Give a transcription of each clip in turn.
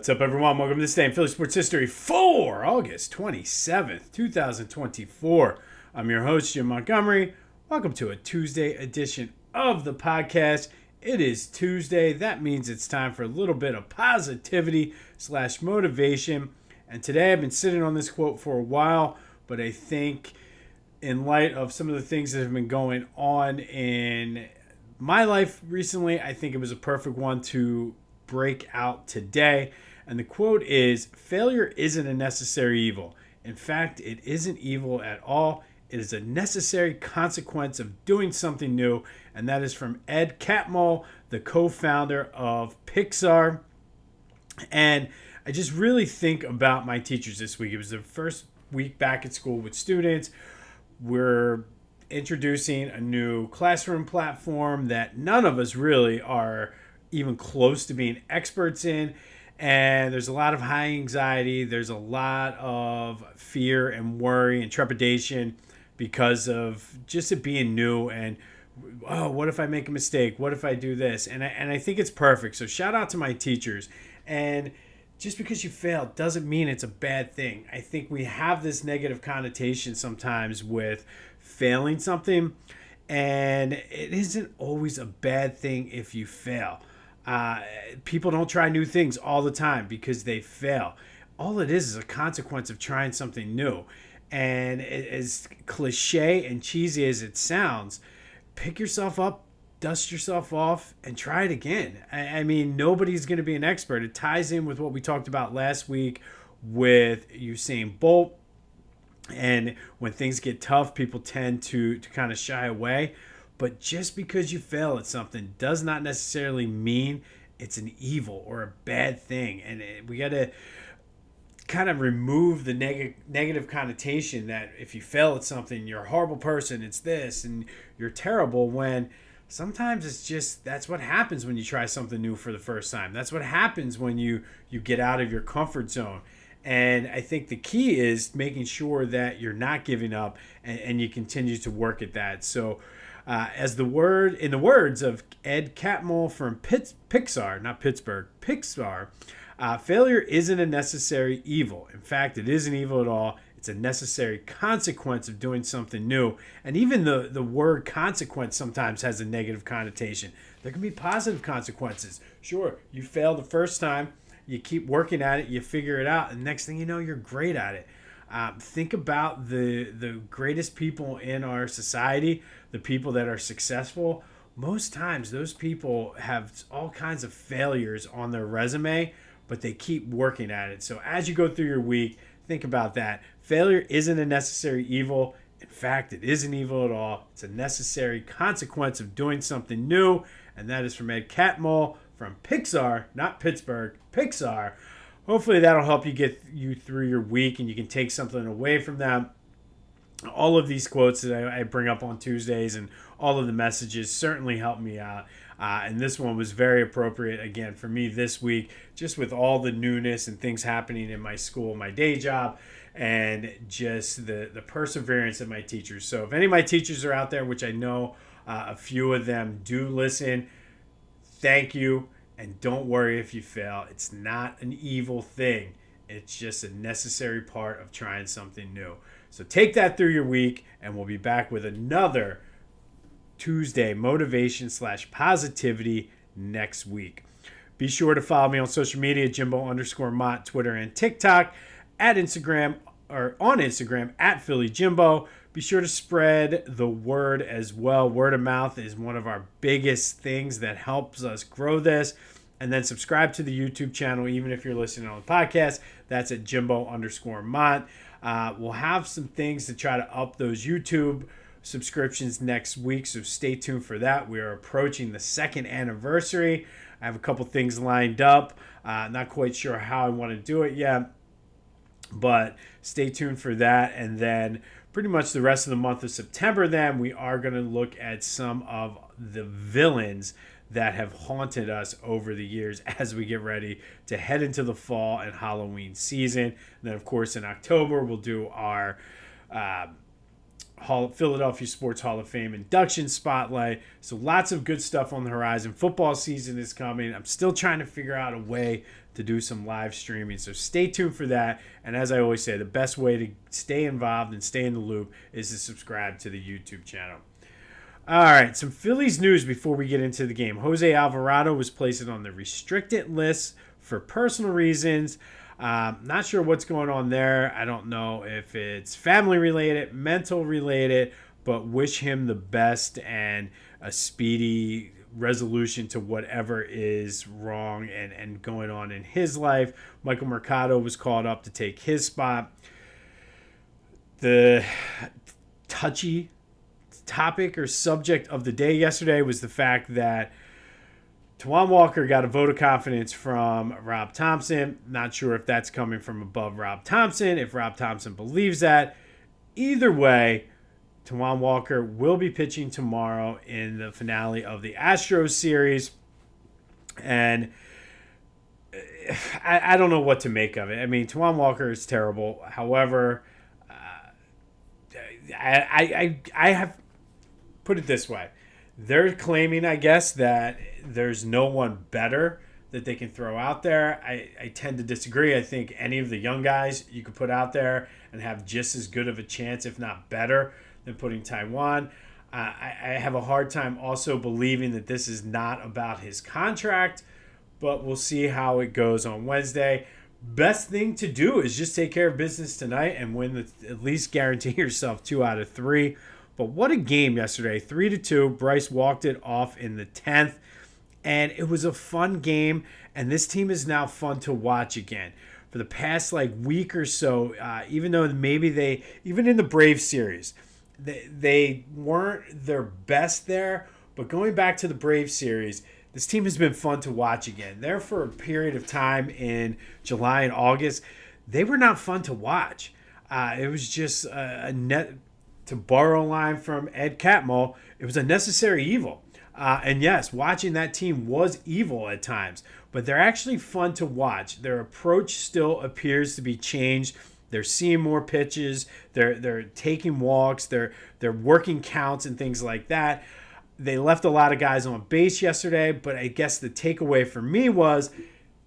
What's up, everyone? Welcome to this day in Philly Sports History for August 27th, 2024. I'm your host, Jim Montgomery. Welcome to a Tuesday edition of the podcast. It is Tuesday. That means it's time for a little bit of positivity / motivation. And today I've been sitting on this quote for a while, but I think in light of some of the things that have been going on in my life recently, I think it was a perfect one to break out today. And the quote is, "Failure isn't a necessary evil. In fact, it isn't evil at all. It is a necessary consequence of doing something new." And that is from Ed Catmull, the co-founder of Pixar. And I just really think about my teachers this week. It was the first week back at school with students. We're introducing a new classroom platform that none of us really are even close to being experts in. And there's a lot of high anxiety. There's a lot of fear and worry and trepidation because of just it being new. And, oh, what if I make a mistake? What if I do this? And I think it's perfect. So shout out to my teachers. And just because you fail doesn't mean it's a bad thing. I think we have this negative connotation sometimes with failing something. And it isn't always a bad thing if you fail. People don't try new things all the time because they fail. All it is a consequence of trying something new. And as cliche and cheesy as it sounds, pick yourself up, dust yourself off, and try it again. I mean, nobody's going to be an expert. It ties in with what we talked about last week with Usain Bolt. And when things get tough, people tend to kind of shy away. But just because you fail at something does not necessarily mean it's an evil or a bad thing. And we got to kind of remove the negative connotation that if you fail at something, you're a horrible person, it's this, and you're terrible, when sometimes it's just that's what happens when you try something new for the first time. That's what happens when you get out of your comfort zone. And I think the key is making sure that you're not giving up and you continue to work at that. So in the words of Ed Catmull from Pixar, not Pittsburgh, Pixar, failure isn't a necessary evil. In fact, it isn't evil at all. It's a necessary consequence of doing something new. And even the word consequence sometimes has a negative connotation. There can be positive consequences. Sure, you fail the first time, you keep working at it, you figure it out, and next thing you know, you're great at it. Think about the greatest people in our society, the people that are successful. Most times those people have all kinds of failures on their resume, but they keep working at it. So as you go through your week, think about that. Failure isn't a necessary evil. In fact, it isn't evil at all. It's a necessary consequence of doing something new. And that is from Ed Catmull from Pixar, not Pittsburgh, Pixar. Hopefully that'll help you get you through your week and you can take something away from that. All of these quotes that I bring up on Tuesdays and all of the messages certainly help me out. And this one was very appropriate, again, for me this week, just with all the newness and things happening in my school, my day job, and just the perseverance of my teachers. So if any of my teachers are out there, which I know a few of them do listen, thank you. And don't worry if you fail. It's not an evil thing. It's just a necessary part of trying something new. So take that through your week, and we'll be back with another Tuesday motivation / positivity next week. Be sure to follow me on social media, Jimbo_Mott, Twitter and TikTok, on Instagram at Philly Jimbo. Be sure to spread the word as well. Word of mouth is one of our biggest things that helps us grow this. And then subscribe to the YouTube channel, even if you're listening on the podcast. That's at Jimbo_Mott. We'll have some things to try to up those YouTube subscriptions next week, so stay tuned for that. We are approaching the 2nd anniversary. I have a couple things lined up. Not quite sure how I want to do it yet, but stay tuned for that. And then pretty much the rest of the month of September, then we are going to look at some of the villains that have haunted us over the years as we get ready to head into the fall and Halloween season. And then, of course, in October, we'll do our Philadelphia Sports Hall of Fame induction spotlight. So lots of good stuff on the horizon. Football season is coming. I'm still trying to figure out a way to do some live streaming. So stay tuned for that. And as I always say, the best way to stay involved and stay in the loop is to subscribe to the YouTube channel. All right, some Phillies news before we get into the game. Jose Alvarado was placed on the restricted list for personal reasons. Not sure what's going on there. I don't know if it's family related, mental related, but wish him the best and a speedy resolution to whatever is wrong and going on in his life. Michael Mercado was called up to take his spot. The touchy topic or subject of the day yesterday was the fact that Taijuan Walker got a vote of confidence from Rob Thompson. Not sure if that's coming from above Rob Thompson, if Rob Thompson believes that. Either way, Taijuan Walker will be pitching tomorrow in the finale of the Astros series. And I don't know what to make of it. I mean, Taijuan Walker is terrible. However, I have put it this way. They're claiming, I guess, that there's no one better that they can throw out there. I tend to disagree. I think any of the young guys you could put out there and have just as good of a chance, if not better, than putting Taijuan. I have a hard time also believing that this is not about his contract, but we'll see how it goes on Wednesday. Best thing to do is just take care of business tonight and win at least guarantee yourself 2 out of 3. But what a game yesterday, 3-2. Bryce walked it off in the 10th, and it was a fun game, and this team is now fun to watch again. For the past week or so, even though maybe even in the Braves series, they weren't their best there, but going back to the Braves series, this team has been fun to watch again. There for a period of time in July and August, they were not fun to watch. It was just a net. To borrow a line from Ed Catmull, it was a necessary evil. And yes, watching that team was evil at times, but they're actually fun to watch. Their approach still appears to be changed. They're seeing more pitches. They're taking walks. They're working counts and things like that. They left a lot of guys on base yesterday, but I guess the takeaway for me was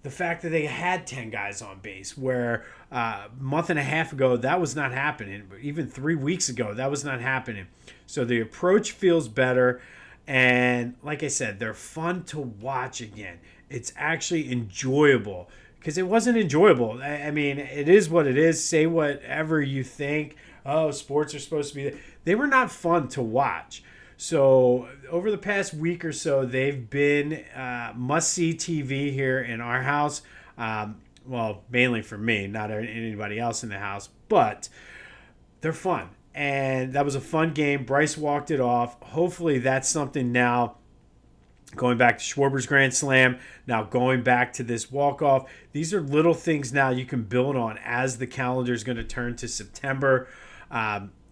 the fact that they had 10 guys on base, where a month and a half ago, that was not happening. Even 3 weeks ago, that was not happening. So the approach feels better. And like I said, they're fun to watch again. It's actually enjoyable, because it wasn't enjoyable. I mean, it is what it is. Say whatever you think. Oh, sports are supposed to be. They were not fun to watch. So over the past week or so, they've been must-see TV here in our house. Well, mainly for me, not anybody else in the house. But they're fun. And that was a fun game. Bryce walked it off. Hopefully that's something now, going back to Schwarber's Grand Slam, now going back to this walk-off. These are little things now you can build on as the calendar is going to turn to September.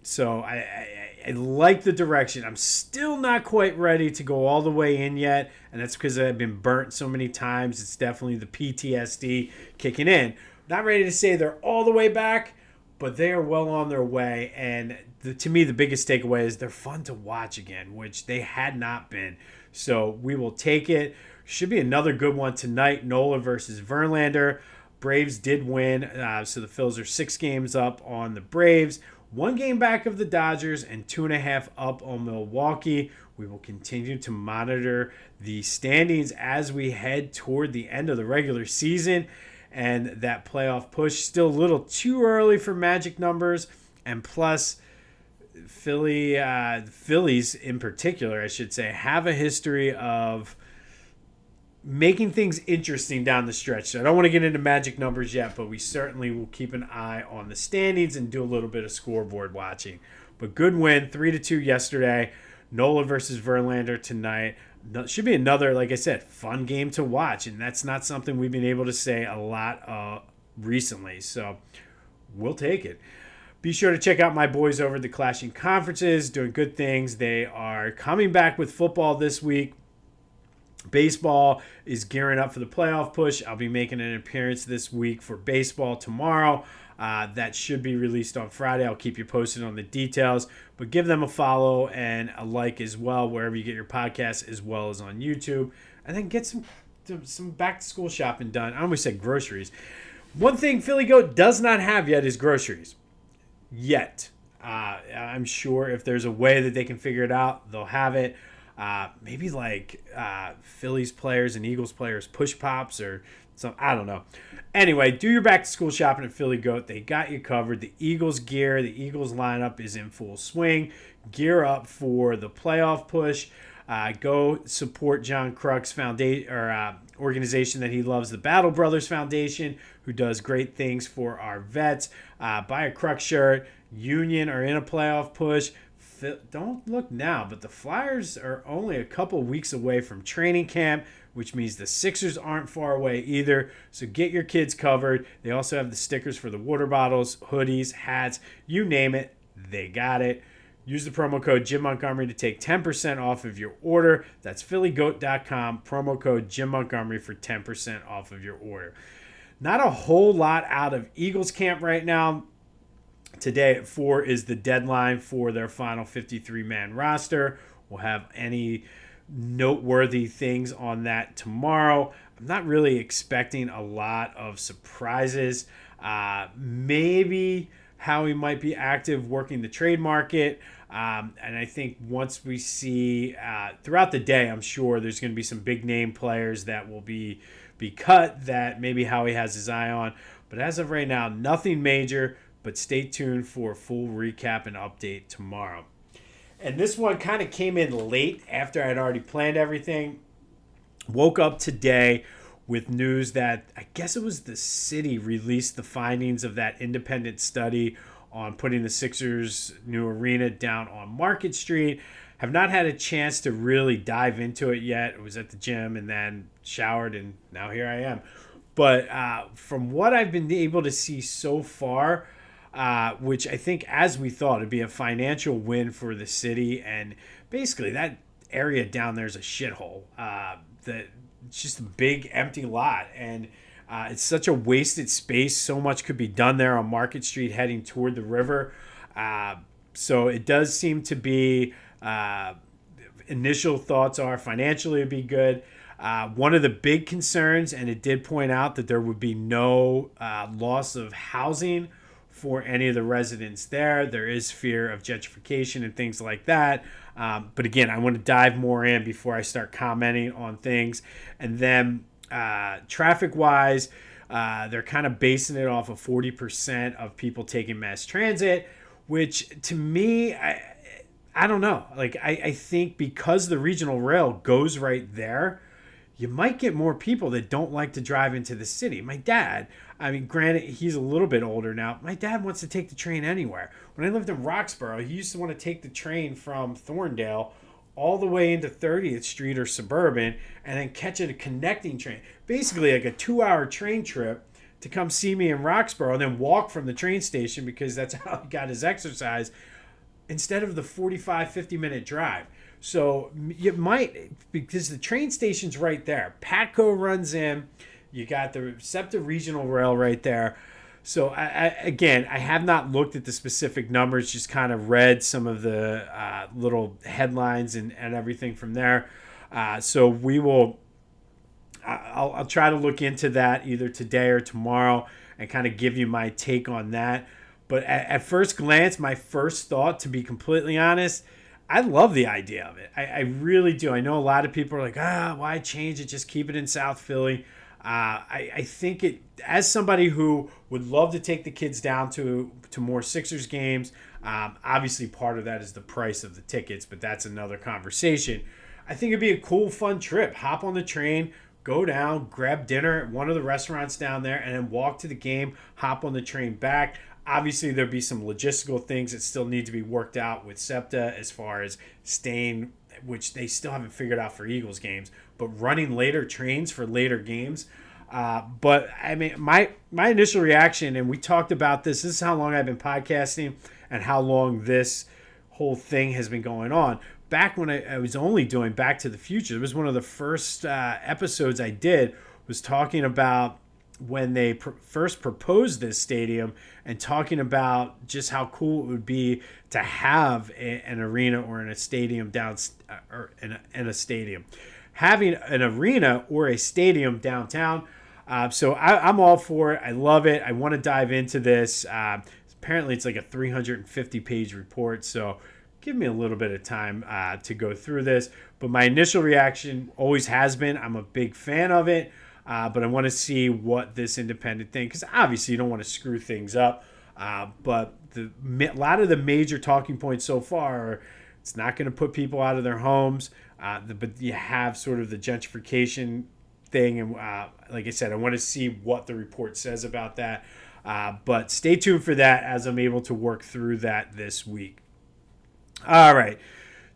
So I like the direction. I'm still not quite ready to go all the way in yet, and that's because I've been burnt so many times. It's definitely the PTSD kicking in. Not ready to say they're all the way back, but they are well on their way. And to me, the biggest takeaway is they're fun to watch again, which they had not been. So we will take it. Should be another good one tonight. Nola versus Verlander. Braves did win, so the Phils are 6 games up on the Braves. 1 game back of the Dodgers and 2.5 up on Milwaukee. We will continue to monitor the standings as we head toward the end of the regular season and that playoff push. Still a little too early for magic numbers, and plus Phillies in particular, I should say, have a history of making things interesting down the stretch. So I don't want to get into magic numbers yet, but we certainly will keep an eye on the standings and do a little bit of scoreboard watching. But good win, 3-2 yesterday. Nola versus Verlander tonight. Should be another, like I said, fun game to watch, and that's not something we've been able to say a lot recently. So we'll take it. Be sure to check out my boys over at the Clashing Conferences, doing good things. They are coming back with football this week. Baseball is gearing up for the playoff push. I'll be making an appearance this week for baseball tomorrow. That should be released on Friday. I'll keep you posted on the details. But give them a follow and a like as well, wherever you get your podcasts, as well as on YouTube. And then get some some back to school shopping done. I almost said groceries. One thing Philly Goat does not have yet is groceries. Yet. I'm sure if there's a way that they can figure it out, they'll have it. Maybe like Phillies players and Eagles players push pops or some, I don't know. Anyway, do your back to school shopping at Philly Goat. They got you covered. The Eagles gear, the Eagles lineup is in full swing. Gear up for the playoff push. Go support John Kruk's foundation or organization that he loves, the Battle Brothers Foundation, who does great things for our vets. Buy a Kruk shirt. Union are in a playoff push. Don't look now, but the Flyers are only a couple weeks away from training camp, which means the Sixers aren't far away either. So get your kids covered. They also have the stickers for the water bottles, hoodies, hats, you name it, they got it. Use the promo code Jim Montgomery to take 10% off of your order. That's phillygoat.com, promo code Jim Montgomery for 10% off of your order. Not a whole lot out of Eagles camp right now. Today at 4 is the deadline for their final 53-man roster. We'll have any noteworthy things on that tomorrow. I'm not really expecting a lot of surprises. Maybe how he might be active working the trade market. And I think once we see throughout the day, I'm sure there's going to be some big name players that will be cut that maybe Howie has his eye on. But as of right now, nothing major. But stay tuned for a full recap and update tomorrow. And this one kind of came in late after I'd already planned everything. Woke up today with news that I guess it was the city released the findings of that independent study on putting the Sixers' new arena down on Market Street. Have not had a chance to really dive into it yet. I was at the gym and then showered, and now here I am. But from what I've been able to see so far, which I think, as we thought, it'd be a financial win for the city. And basically, that area down there is a shithole. It's just a big empty lot. And it's such a wasted space. So much could be done there on Market Street heading toward the river. So it does seem to be, initial thoughts are financially it'd be good. One of the big concerns, and it did point out that there would be no loss of housing for any of the residents there. There is fear of gentrification and things like that. But again, I want to dive more in before I start commenting on things. And then traffic-wise, they're kind of basing it off of 40% of people taking mass transit, which to me, I don't know. Like, I think because the regional rail goes right there, you might get more people that don't like to drive into the city. My dad, I mean, granted, he's a little bit older now. My dad wants to take the train anywhere. When I lived in Roxborough, he used to want to take the train from Thorndale all the way into 30th Street or Suburban and then catch a connecting train. Basically like a 2-hour train trip to come see me in Roxborough and then walk from the train station because that's how he got his exercise instead of the 45, 50-minute drive. So you might, because the train station's right there. Patco runs in. You got the SEPTA Regional Rail right there. So, again, I have not looked at the specific numbers, just kind of read some of the little headlines and everything from there. So we will, I'll try to look into that either today or tomorrow and kind of give you my take on that. But at first glance, my first thought, to be completely honest, I love the idea of it. I really do. I know a lot of people are like, why change it? Just keep it in South Philly. I think it, as somebody who would love to take the kids down to more Sixers games, obviously part of that is the price of the tickets, but that's another conversation. I think it'd be a cool, fun trip. Hop on the train, go down, grab dinner at one of the restaurants down there, and then walk to the game, hop on the train back. Obviously, there'll be some logistical things that still need to be worked out with SEPTA as far as staying, which they still haven't figured out for Eagles games, but running later trains for later games. But, I mean, my initial reaction, and we talked about this is how long I've been podcasting and how long this whole thing has been going on. Back when I was only doing Back to the Future, it was one of the first episodes I did, was talking about when they first proposed this stadium and talking about just how cool it would be to have an arena or in a stadium in a stadium. having an arena or a stadium downtown. So I'm all for it. I love it. I want to dive into this. Apparently, it's like a 350-page report, so give me a little bit of time to go through this. But my initial reaction always has been I'm a big fan of it, but I want to see what this independent thing, because obviously you don't want to screw things up. But a lot of the major talking points so far are it's not going to put people out of their homes, but you have sort of the gentrification thing. And like I said, I want to see what the report says about that. But stay tuned for that as I'm able to work through that this week. All right.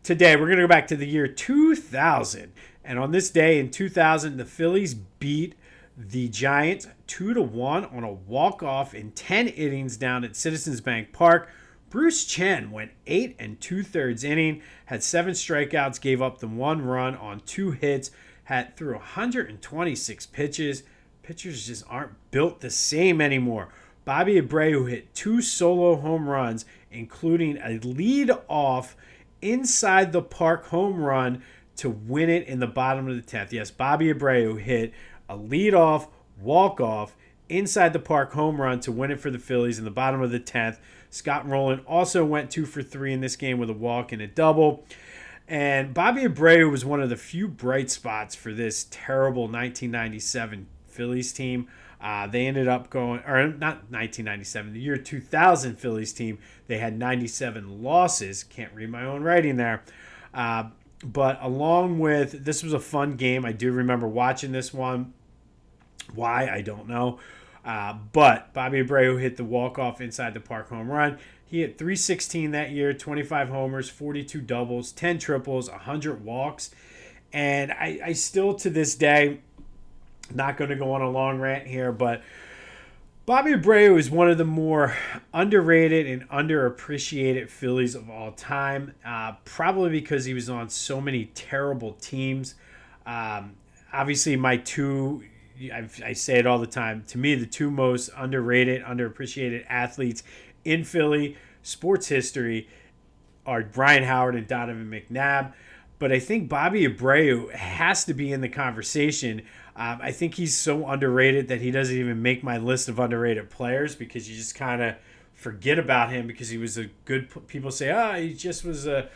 Today, we're going to go back to the year 2000. And on this day in 2000, the Phillies beat the Giants 2-1 on a walk-off in 10 innings down at Citizens Bank Park. Bruce Chen went 8 2/3 inning, had 7 strikeouts, gave up the 1 run on 2 hits, threw 126 pitches. Pitchers just aren't built the same anymore. Bobby Abreu hit 2 solo home runs, including a lead-off inside the park home run to win it in the bottom of the 10th. Yes, Bobby Abreu hit a lead-off, walk-off, inside the park home run to win it for the Phillies in the bottom of the 10th. Scott Rowland also went 2 for 3 in this game with a walk and a double. And Bobby Abreu was one of the few bright spots for this terrible 1997 Phillies team. They ended up going, or not 1997, the year 2000 Phillies team. They had 97 losses. Can't read my own writing there. But along with, this was a fun game. I do remember watching this one. Why, I don't know. But Bobby Abreu hit the walk-off inside the park home run. He hit .316 that year, 25 homers, 42 doubles, 10 triples, 100 walks. And I still, to this day, not going to go on a long rant here, but Bobby Abreu is one of the more underrated and underappreciated Phillies of all time, probably because he was on so many terrible teams. Obviously, my two, I say it all the time, to me, the two most underrated, underappreciated athletes in Philly sports history are Brian Howard and Donovan McNabb. But I think Bobby Abreu has to be in the conversation. I think he's so underrated that he doesn't even make my list of underrated players, because you just kind of forget about him because he was a good, people say, he just was an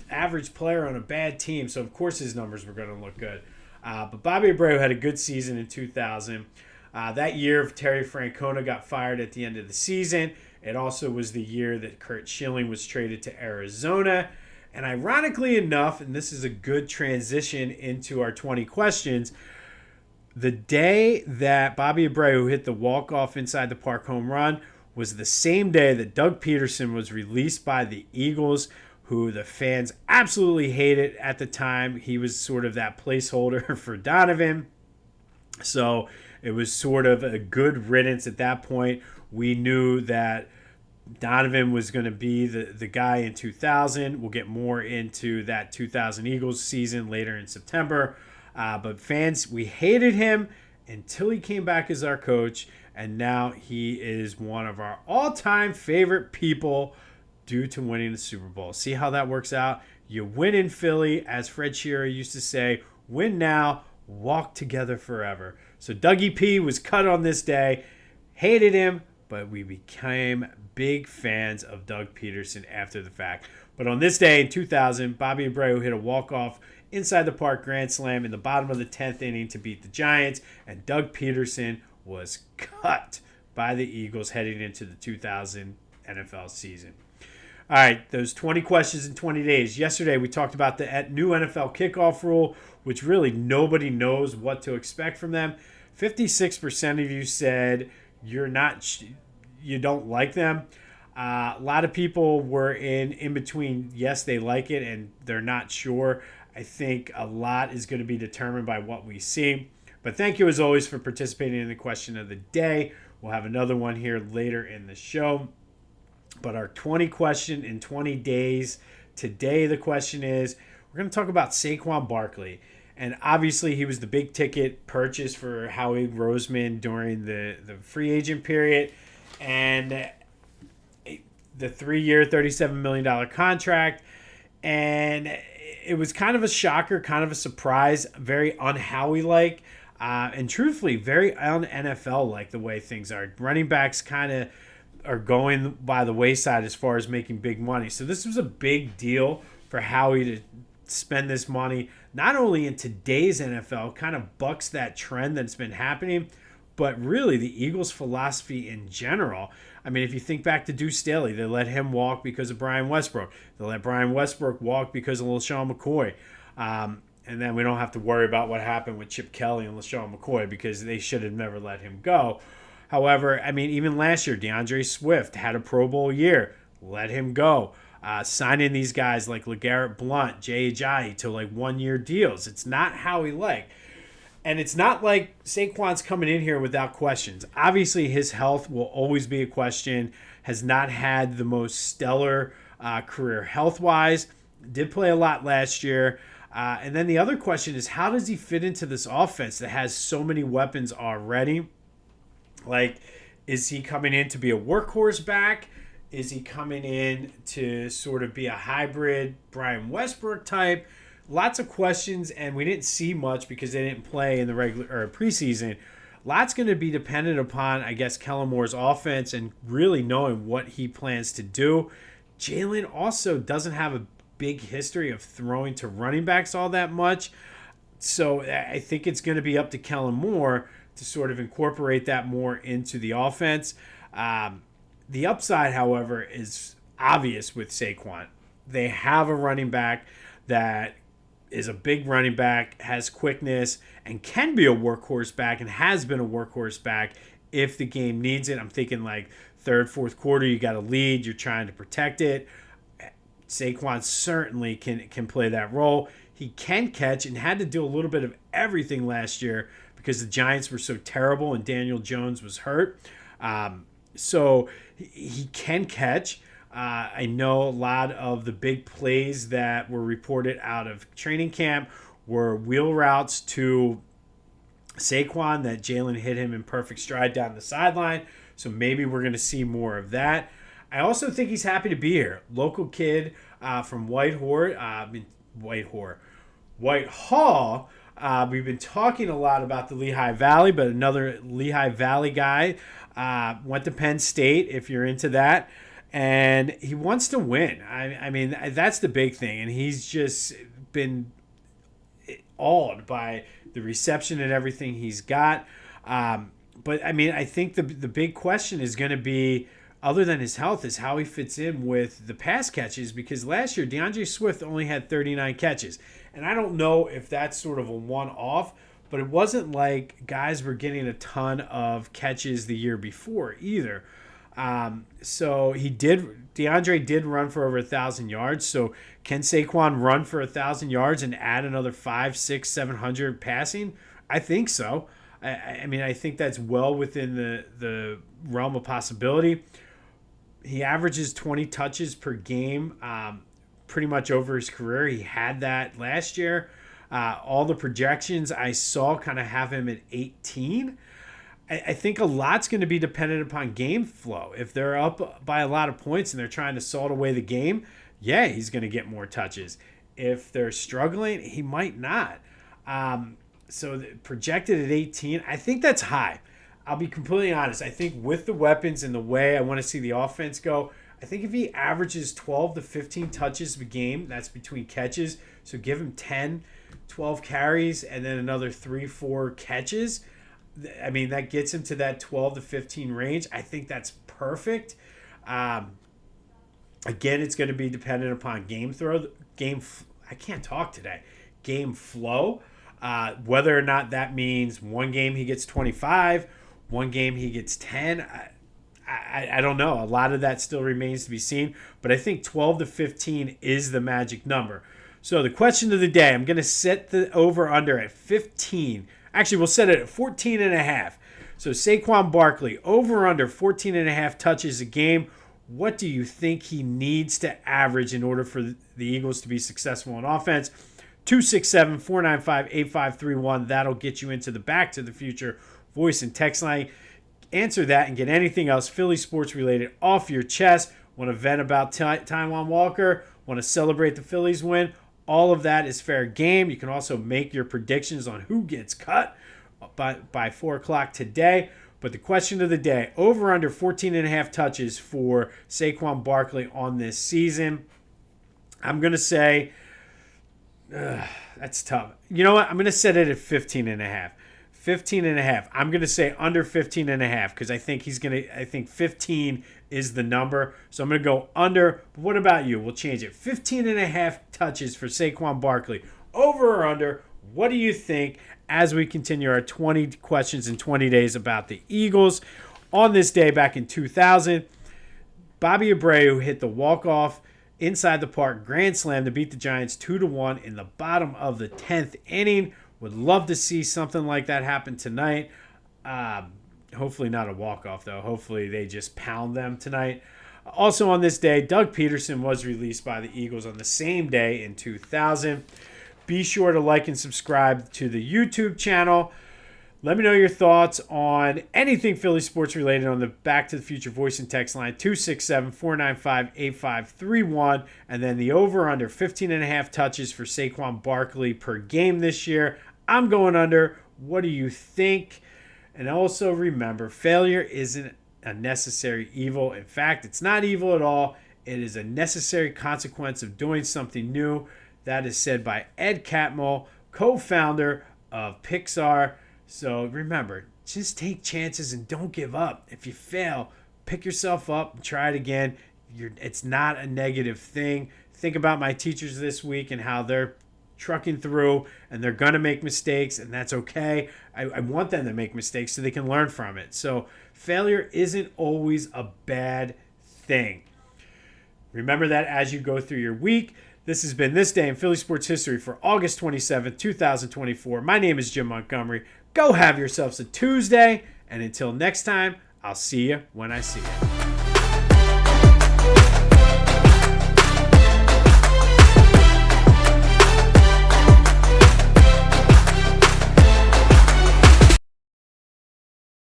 average player on a bad team. So, of course, his numbers were going to look good. But Bobby Abreu had a good season in 2000. That year, Terry Francona got fired at the end of the season. It also was the year that Curt Schilling was traded to Arizona. And ironically enough, and this is a good transition into our 20 questions, the day that Bobby Abreu hit the walk-off inside the park home run was the same day that Doug Peterson was released by the Eagles, who the fans absolutely hated at the time. He was sort of that placeholder for Donovan. So it was sort of a good riddance at that point. We knew that Donovan was going to be the guy in 2000. We'll get more into that 2000 Eagles season later in September. But fans, we hated him until he came back as our coach. And now he is one of our all-time favorite people due to winning the Super Bowl. See how that works out? You win in Philly, as Fred Shearer used to say, win now, walk together forever. So Dougie P was cut on this day. Hated him, but we became big fans of Doug Peterson after the fact. But on this day in 2000, Bobby Abreu hit a walk-off inside the park grand slam in the bottom of the 10th inning to beat the Giants, and Doug Peterson was cut by the Eagles heading into the 2000 NFL season. All right, those 20 questions in 20 days. Yesterday, we talked about the new NFL kickoff rule, which really nobody knows what to expect from them. 56% of you said you don't like them. A lot of people were in between, yes, they like it, and they're not sure. I think a lot is going to be determined by what we see. But thank you, as always, for participating in the question of the day. We'll have another one here later in the show. But our 20 question in 20 days. Today, the question is, we're going to talk about Saquon Barkley. And obviously, he was the big ticket purchase for Howie Roseman during the free agent period. And the 3-year, $37 million contract. And it was kind of a shocker, kind of a surprise, very un-Howie-like, and truthfully, very un-NFL-like the way things are. Running backs kind of are going by the wayside as far as making big money. So this was a big deal for Howie to spend this money, not only in today's NFL, kind of bucks that trend that's been happening, but really the Eagles' philosophy in general. I mean, if you think back to Deuce Staley, they let him walk because of Brian Westbrook. They let Brian Westbrook walk because of LaShawn McCoy. And then we don't have to worry about what happened with Chip Kelly and LaShawn McCoy because they should have never let him go. However, I mean, even last year, DeAndre Swift had a Pro Bowl year. Let him go. Signing these guys like LeGarrette Blount, Jay Ajayi to like 1-year deals. It's not how he liked. And it's not like Saquon's coming in here without questions. Obviously, his health will always be a question. Has not had the most stellar career health-wise. Did play a lot last year. And then the other question is, how does he fit into this offense that has so many weapons already? Like, is he coming in to be a workhorse back? Is he coming in to sort of be a hybrid Brian Westbrook type? Lots of questions, and we didn't see much because they didn't play in the regular or preseason. Lots going to be dependent upon, I guess, Kellen Moore's offense and really knowing what he plans to do. Jalen also doesn't have a big history of throwing to running backs all that much. So I think it's going to be up to Kellen Moore to sort of incorporate that more into the offense. The upside, however, is obvious with Saquon. They have a running back that is a big running back, has quickness, and can be a workhorse back and has been a workhorse back if the game needs it. I'm thinking like third, fourth quarter, you got a lead, you're trying to protect it. Saquon certainly can play that role. He can catch and had to do a little bit of everything last year because the Giants were so terrible and Daniel Jones was hurt. So he can catch. I know a lot of the big plays that were reported out of training camp were wheel routes to Saquon that Jalen hit him in perfect stride down the sideline. So maybe we're going to see more of that. I also think he's happy to be here. Local kid from Whitehall. We've been talking a lot about the Lehigh Valley, but another Lehigh Valley guy went to Penn State, if you're into that. And he wants to win. I mean, that's the big thing. And he's just been awed by the reception and everything he's got. But, I mean, I think the big question is going to be, other than his health, is how he fits in with the pass catches. Because last year, DeAndre Swift only had 39 catches. And I don't know if that's sort of a one-off, but it wasn't like guys were getting a ton of catches the year before either. So DeAndre did run for over 1,000 yards. So can Saquon run for 1,000 yards and add another 500, 600, 700 passing? I think so. I mean, I think that's well within the realm of possibility. He averages 20 touches per game pretty much over his career. He had that last year. All the projections I saw kind of have him at 18. I think a lot's going to be dependent upon game flow. If they're up by a lot of points and they're trying to salt away the game, yeah, he's going to get more touches. If they're struggling, he might not. So projected at 18, I think that's high. I'll be completely honest. I think with the weapons and the way I want to see the offense go, I think if he averages 12 to 15 touches a game, that's between catches. So give him 10, 12 carries and then another 3-4 catches. I mean, that gets him to that 12 to 15 range. I think that's perfect. Again, it's going to be dependent upon game flow. Whether or not that means one game he gets 25, one game he gets 10. I don't know. A lot of that still remains to be seen. But I think 12 to 15 is the magic number. So the question of the day, I'm going to set the over-under at 15. Actually, we'll set it at 14.5. So Saquon Barkley, over-under 14.5 touches a game. What do you think he needs to average in order for the Eagles to be successful on offense? 267-495-8531. That'll get you into the Back to the Future voice and text line. Answer that and get anything else Philly sports related off your chest. Want to vent about Taiwan Walker? Want to celebrate the Phillies win? All of that is fair game. You can also make your predictions on who gets cut by 4 o'clock today. But the question of the day, over under 14.5 touches for Saquon Barkley on this season. I'm going to say, that's tough. You know what? I'm going to set it at 15.5. 15.5. I'm going to say under 15.5 because I think I think 15 is the number. So I'm going to go under. But what about you? We'll change it. 15.5 touches for Saquon Barkley. Over or under? What do you think as we continue our 20 questions in 20 days about the Eagles? On this day back in 2000, Bobby Abreu hit the walk-off inside the park grand slam to beat the Giants 2-1 in the bottom of the 10th inning. Would love to see something like that happen tonight. Hopefully not a walk-off, though. Hopefully they just pound them tonight. Also on this day, Doug Peterson was released by the Eagles on the same day in 2000. Be sure to like and subscribe to the YouTube channel. Let me know your thoughts on anything Philly sports related on the Back to the Future voice and text line 267-495-8531. And then the over-under 15.5 touches for Saquon Barkley per game this year. I'm going under. What do you think? And also remember, failure isn't a necessary evil. In fact, it's not evil at all. It is a necessary consequence of doing something new. That is said by Ed Catmull, co-founder of Pixar. So remember, just take chances and don't give up. If you fail, pick yourself up and try it again. It's not a negative thing. Think about my teachers this week and how they're trucking through and they're going to make mistakes, and that's okay. I want them to make mistakes so they can learn from it. So failure isn't always a bad thing. Remember that as you go through your week. This has been This Day in Philly Sports History for August 27th, 2024. My name is Jim Montgomery. Go have yourselves a Tuesday, and until next time, I'll see you when I see you.